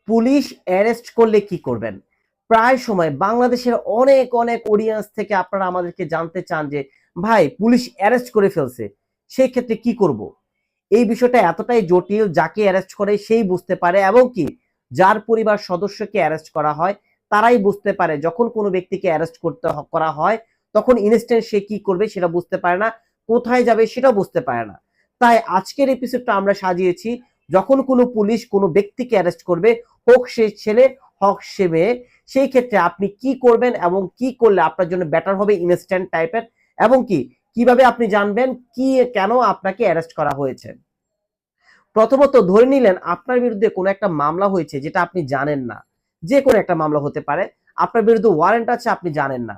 Police arrest করলে কি করবেন? প্রায় সময় বাংলাদেশের অনেক অনেক অডিয়েন্স থেকে আপনারা আমাদেরকে জানতে চান যে ভাই পুলিশ অ্যারেস্ট করে ফেলছে, সেই ক্ষেত্রে কি করব? এই বিষয়টা এতটাই জটিল, যাকে অ্যারেস্ট করে সেই বুঝতে পারে, এবং কি যার পরিবার সদস্যকে অ্যারেস্ট করা হয় তারাই বুঝতে পারে। যখন কোনো ব্যক্তিকে অ্যারেস্ট করা হয় তখন ইনস্ট্যান্ট সে কি করবে সেটা বুঝতে পারে না, কোথায় যাবে সেটা বুঝতে পারে না। তাই আজকের এপিসোডটা আমরা সাজিয়েছি, যখন কোনো পুলিশ কোনো ব্যক্তিকে অ্যারেস্ট করবে, হোক সে ছেলে হোক সে মেয়ে, সেই ক্ষেত্রে আপনি কি করবেন এবং কি করলে আপনার জন্য বেটার হবে ইনস্ট্যান্ট টাইপের, এবং কি কিভাবে আপনি জানবেন কি কেন আপনাকে অ্যারেস্ট করা হয়েছে। প্রথমত ধরে নিলেন আপনার বিরুদ্ধে কোনো একটা মামলা হয়েছে যেটা আপনি জানেন না, যে কোনো একটা মামলা হতে পারে, আপনার বিরুদ্ধে ওয়ারেন্ট আছে আপনি জানেন না,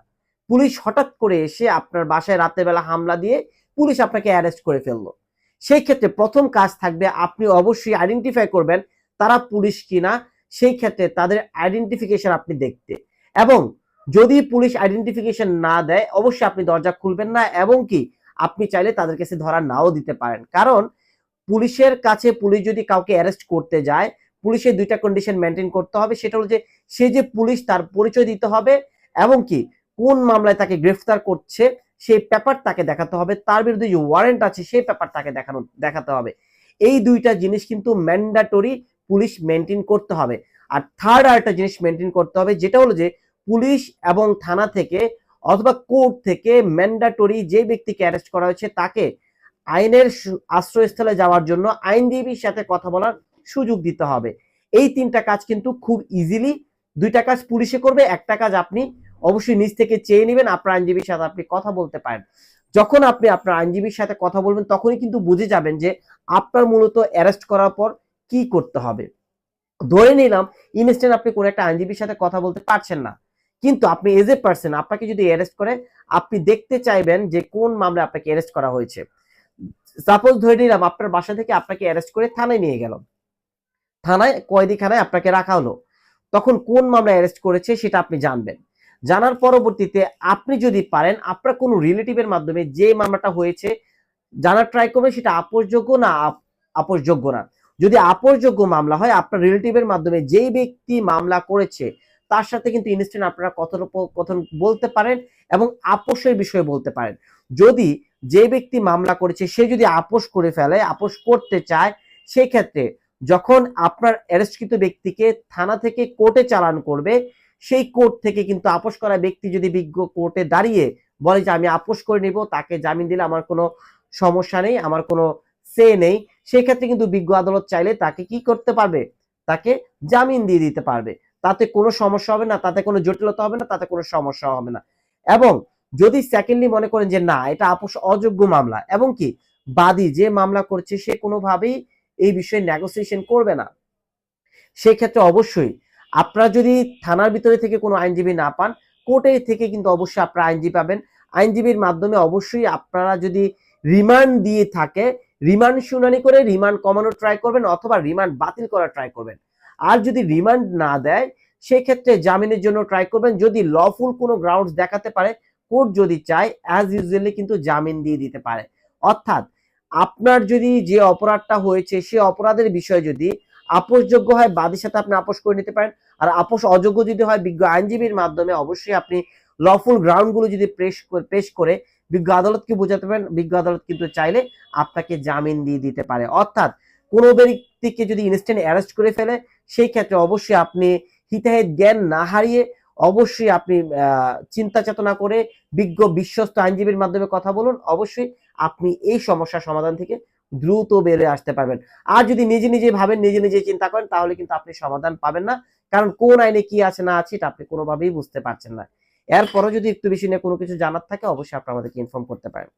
পুলিশ হঠাৎ করে এসে আপনার বাসায় রাতের বেলা হামলা দিয়ে পুলিশ আপনাকে অ্যারেস্ট করে ফেললো। সেই ক্ষেত্রে প্রথম কাজ থাকবে আপনি অবশ্যই আইডেন্টিফাই করবেন তারা পুলিশ কিনা, সেই ক্ষেত্রে তাদের আইডেন্টিফিকেশন আপনি দেখতে, এবং যদি পুলিশ আইডেন্টিফিকেশন না দেয় অবশ্যই আপনি দরজা খুলবেন না, এবং কি আপনি চাইলে তাদের কাছে ধরা নাও দিতে পারেন। কারণ পুলিশের কাছে পুলিশ যদি কাউকে অ্যারেস্ট করতে যায়, পুলিশের দুইটা কন্ডিশন মেনটেন করতে হবে। সেটা হলো যে সে যে পুলিশ তার পরিচয় দিতে হবে, এবং কি কোন মামলায় তাকে গ্রেফতার করছে সেই পেপার তাকে দেখাতে হবে, তার বিরুদ্ধে যে ওয়ারেন্ট আছে সেই পেপার তাকে দেখাতে হবে। এই দুইটা জিনিস কিন্তু ম্যান্ডেটরি পুলিশ মেনটেন করতে হবে। আর থার্ড আরেকটা জিনিস মেনটেন করতে হবে, যেটা হলো যে পুলিশ এবং থানা থেকে অথবা কোর্ট থেকে ম্যান্ডেটরি যে ব্যক্তিকে অ্যারেস্ট করা হয়েছে তাকে আইনের আশ্রয়স্থলে যাওয়ার জন্য আইনজীবীর সাথে কথা বলার সুযোগ দিতে হবে। এই তিনটা কাজ কিন্তু খুব ইজিলি, দুইটা কাজ পুলিশে করবে, একটা কাজ আপনি অবশ্যই নিজ থেকে চেয়ে নেবেন, আপনার আইনজীবীর সাথে আপনি কথা বলতে পারেন। যখন আপনি আপনার আইনজীবীর সাথে কথা বলবেন তখনই কিন্তু বুঝে যাবেন যে আপনার মূলত অ্যারেস্ট করার পর কি করতে হবে। ধরে নিলাম ইনস্ট্যান্ট আপনি কোন একটা আইনজীবীর সাথে কথা বলতে পারছেন না, কিন্তু আপনি এজ এ পার্সন আপনাকে যদি অ্যারেস্ট করে, আপনি দেখতে চাইবেন যে কোন মামলায় আপনাকে অ্যারেস্ট করা হয়েছে। সাপোজ ধরে নিলাম আপনার বাসা থেকে আপনাকে অ্যারেস্ট করে থানায় নিয়ে গেল, থানায় কয়েদিখানায় আপনাকে রাখা হলো, তখন কোন মামলায় অ্যারেস্ট করেছে সেটা আপনি জানবেন। জানার পরবর্তীতে আপনি যদি পারেন আপনার কোনো রিলেটিভের মাধ্যমে যে মামলাটা হয়েছে জানার ট্রাই করবেন সেটা আপোষযোগ্য না আপোষযোগ্য না। যদি আপোষযোগ্য মামলা হয়, আপনার রিলেটিভের মাধ্যমে যেই ব্যক্তি মামলা করেছে তার সাথে কিন্তু ইনস্ট্যান্ট আপনারা কথোপকথন বলতে পারেন এবং আপোষের বিষয়ে বলতে পারেন। যদি যে ব্যক্তি মামলা করেছে সে যদি আপোষ করে ফেলে, আপোষ করতে চায়, সেই ক্ষেত্রে যখন আপনার অ্যারেস্টকৃত ব্যক্তিকে থানা থেকে কোর্টে চালান করবে, সেই কোর্ট থেকে কিন্তু আপোষ করা ব্যক্তি যদি বিজ্ঞ কোর্টে দাঁড়িয়ে বলে যে আমি আপোষ করে নিব, তাকে জামিন দিলে আমার কোনো সমস্যা নেই, আমার কোনো সে নেই, সেই ক্ষেত্রে কিন্তু বিজ্ঞ আদালত চাইলে তাকে কি করতে পারবে, তাকে জামিন দিয়ে দিতে পারবে। তাতে কোনো সমস্যা হবে না, তাতে কোনো জটিলতা হবে না, তাতে কোনো সমস্যা হবে না। এবং যদি সেকেন্ডলি মনে করেন যে না এটা আপোষ অযোগ্য মামলা, এবং কি বাদী যে মামলা করছে সে কোনোভাবেই এই বিষয়ে নেগোসিয়েশন করবে না, সেক্ষেত্রে অবশ্যই আপনারা যদি থানার ভিতরে থেকে কোনো আইনজীবী না পান, কোর্টের থেকে কিন্তু অবশ্যই আপনারা আইনজীবী পাবেন। আইনজীবীর মাধ্যমে অবশ্যই আপনারা যদি রিমান্ড দিয়ে থাকে, রিমান্ড শুনানি করে রিমান্ড কমানোর ট্রাই করবেন, অথবা রিমান্ড বাতিল করার ট্রাই করবেন। আর যদি রিমান্ড না দেয় সেক্ষেত্রে জামিনের জন্য ট্রাই করবেন। যদি লফুল কোনো গ্রাউন্ডস দেখাতে পারে, কোর্ট যদি চায় অ্যাজ ইউজুয়ালি কিন্তু জামিন দিয়ে দিতে পারে। অর্থাৎ আপনার যদি যে অপরাধটা হয়েছে সে অপরাধের বিষয়ে যদি আপোষযোগ্য হয়, বাদীর সাথে আপনি আপোষ করে নিতে পারেন। আর আপোষ অযোগ্য যদি হয়, বিজ্ঞ আইনজীবীর মাধ্যমে অবশ্যই আপনি লফুল গ্রাউন্ড গুলো যদি পেশ করে বিজ্ঞ আদালতকে বোঝাতে পারেন, বিজ্ঞ আদালত কিন্তু চাইলে আপনাকে জামিন দিয়ে দিতে পারে। অর্থাৎ কোনো ব্যক্তিকে যদি ইনস্ট্যান্ট অ্যারেস্ট করে ফেলে, সেই ক্ষেত্রে অবশ্যই আপনি হিতাহিত জ্ঞান না হারিয়ে অবশ্যই আপনি চিন্তা চেতনা করে বিজ্ঞ বিশ্বস্ত আইনজীবীর মাধ্যমে কথা বলুন। অবশ্যই আপনি এই সমস্যার সমাধান থেকে দ্রুত বেরিয়ে আসতে পারবেন। আর যদি নিজে নিজে ভাবেন, নিজে নিজে চিন্তা করেন, তাহলে কিন্তু আপনি সমাধান পাবেন না। কারণ কোন আইনে কি আছে না আছে এটা আপনি কোনোভাবেই বুঝতে পারছেন না। এরপরও যদি একটু বেশি নিয়ে কোনো কিছু জানার থাকে অবশ্যই আপনি আমাদেরকে ইনফর্ম করতে পারেন।